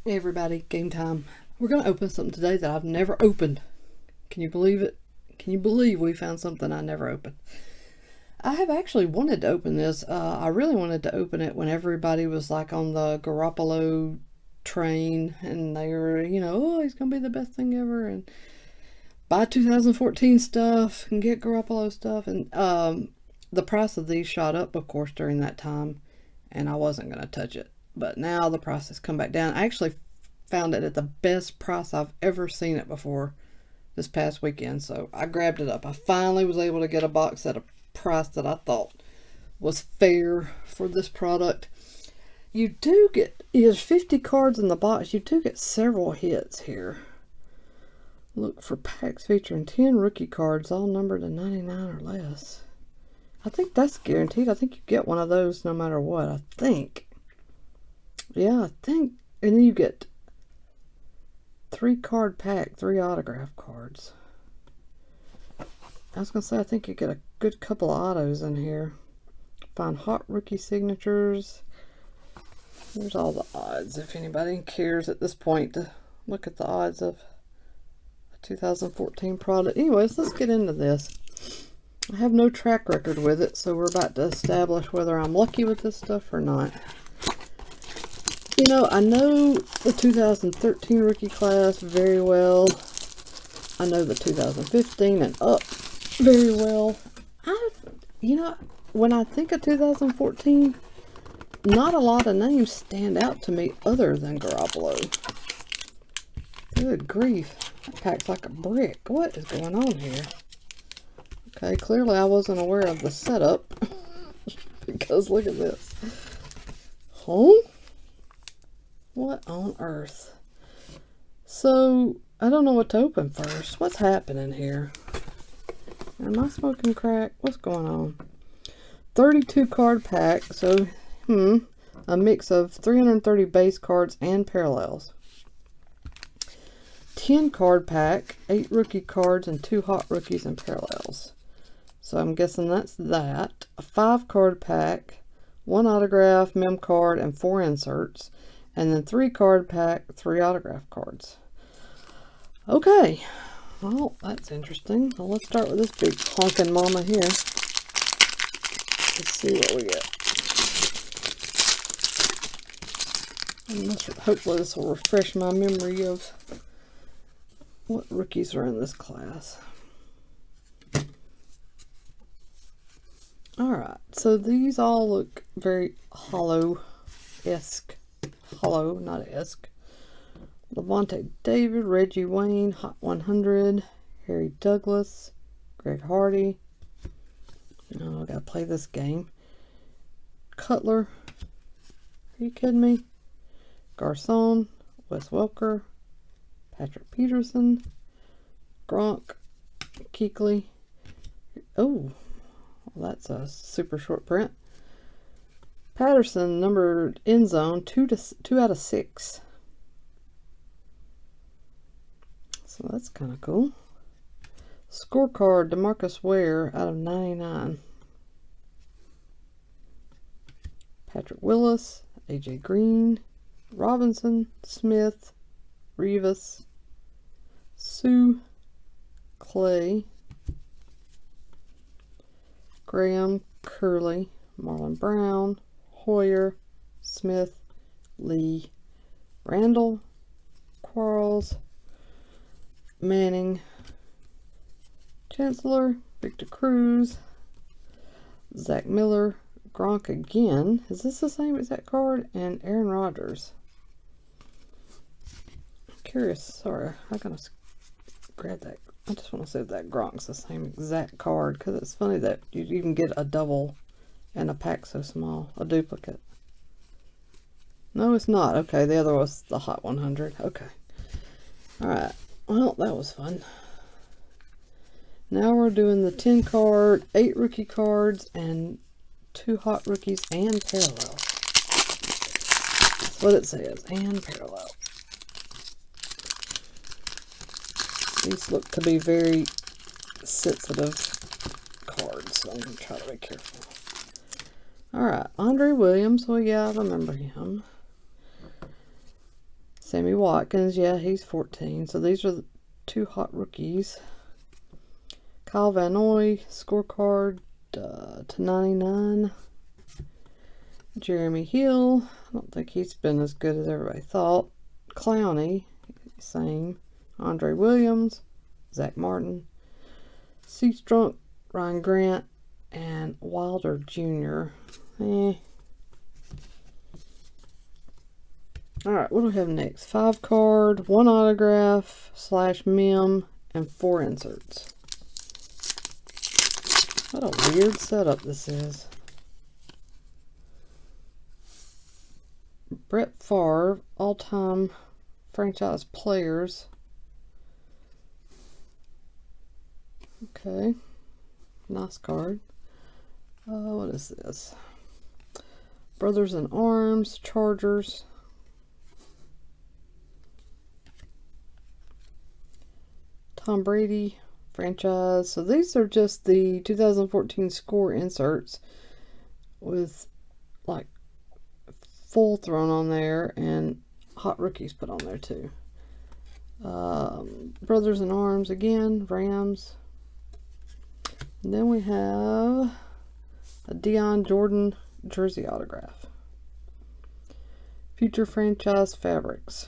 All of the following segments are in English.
Hey everybody, game time. We're going to open something today that I've never opened. Can you believe it? Can you believe we found something I never opened? I have actually wanted to open this. I really wanted to open it when everybody was like on the Garoppolo train and they were, oh, he's going to be the best thing ever and buy 2014 stuff and get Garoppolo stuff. And the price of these shot up, of course, during that time, and I wasn't going to touch it. But now the price has come back down. I actually found it at the best price I've ever seen it before this past weekend, so I grabbed it up. I finally was able to get a box at a price that I thought was fair for this product. You do get, there's 50 cards in the box. You do get several hits here. Look for packs featuring 10 rookie cards, all numbered to 99 or less. I think that's guaranteed. I think you get one of those no matter what, I think. Yeah, I think. And then you get 3 card pack, 3 autograph cards. I was going to say, I think you get a good couple of autos in here. Find hot rookie signatures. There's all the odds, if anybody cares at this point to look at the odds of a 2014 product. Anyways, let's get into this. I have no track record with it, so we're about to establish whether I'm lucky with this stuff or not. I know the 2013 rookie class very well. I know the 2015 and up very well. When I think of 2014, not a lot of names stand out to me other than Garoppolo. Good grief. That pack's like a brick. What is going on here? Okay, clearly I wasn't aware of the setup. Because look at this. Huh? What on earth? So, I don't know what to open first. What's happening here? Am I smoking crack? What's going on? 32 card pack. So, a mix of 330 base cards and parallels. 10 card pack, 8 rookie cards and 2 hot rookies and parallels. So I'm guessing that's that. A 5 card pack, 1 autograph, mem card, and 4 inserts. And then 3 card pack, 3 autograph cards. Okay. Well, that's interesting. Well, let's start with this big honking mama here. Let's see what we get. And hopefully this will refresh my memory of what rookies are in this class. Alright, so these all look very hollow-esque. Hollow, not esque. Lavonte David, Reggie Wayne, Hot 100, Harry Douglas, Greg Hardy. Oh, I gotta play this game. Cutler. Are you kidding me? Garcon, Wes Welker, Patrick Peterson, Gronk, Kuechly. Oh, well, that's a super short print. Patterson, numbered end zone, 2 out of 6. So that's kind of cool. Scorecard, DeMarcus Ware out of 99. Patrick Willis, AJ Green, Robinson, Smith, Rivas, Sue, Clay, Graham, Curley, Marlon Brown, Hoyer, Smith, Lee, Randall, Quarles, Manning, Chancellor, Victor Cruz, Zach Miller, Gronk again. Is this the same exact card? And Aaron Rodgers. I'm curious. Sorry, I'm going to grab that. I just want to see if that Gronk's the same exact card, because it's funny that you even get a double and a pack so small, a duplicate. No, it's not. Okay, the other was the Hot 100. Okay. Alright. Well, that was fun. Now we're doing the 10 card, 8 rookie cards, and 2 hot rookies and parallels. That's what it says, and parallels. These look to be very sensitive cards, so I'm going to try to be careful. Alright, Andre Williams. Well, yeah, I remember him. Sammy Watkins, yeah, he's 14. So these are the 2 hot rookies. Kyle Van Noy, scorecard to 99. Jeremy Hill, I don't think he's been as good as everybody thought. Clowney, same. Andre Williams, Zach Martin, Seastrunk, Ryan Grant, and Wilder Jr. Alright, what do we have next? 5 card, 1 autograph, / mem, and 4 inserts. What a weird setup this is. Brett Favre, all-time franchise players. Okay, nice card. What is this? Brothers in Arms, Chargers. Tom Brady, franchise. So these are just the 2014 score inserts with like full thrown on there and hot rookies put on there too. Brothers in Arms again, Rams. And then we have a Deion Jordan jersey autograph. Future franchise fabrics.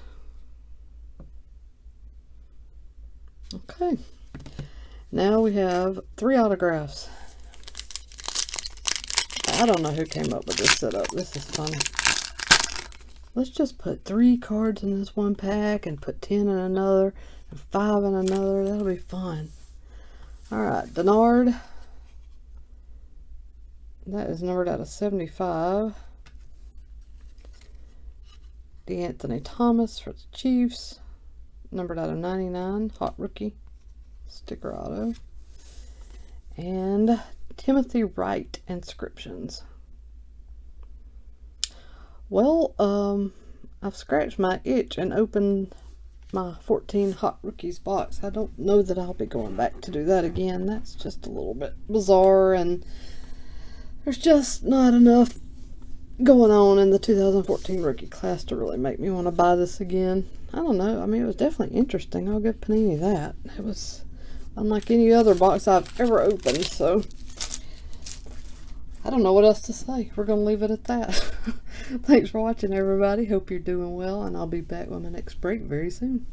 Okay. Now we have 3 autographs. I don't know who came up with this setup. This is funny. Let's just put 3 cards in this one pack and put 10 in another and 5 in another. That'll be fun. Alright, Denard. That is numbered out of 75. DeAnthony Thomas for the Chiefs. Numbered out of 99. Hot rookie. Sticker auto. And Timothy Wright inscriptions. Well, I've scratched my itch and opened my 14 Hot Rookies box. I don't know that I'll be going back to do that again. That's just a little bit bizarre, and there's just not enough going on in the 2014 rookie class to really make me want to buy this again. I don't know. I mean, it was definitely interesting. I'll give Panini that. It was unlike any other box I've ever opened, so I don't know what else to say. We're going to leave it at that. Thanks for watching, everybody. Hope you're doing well, and I'll be back with my next break very soon.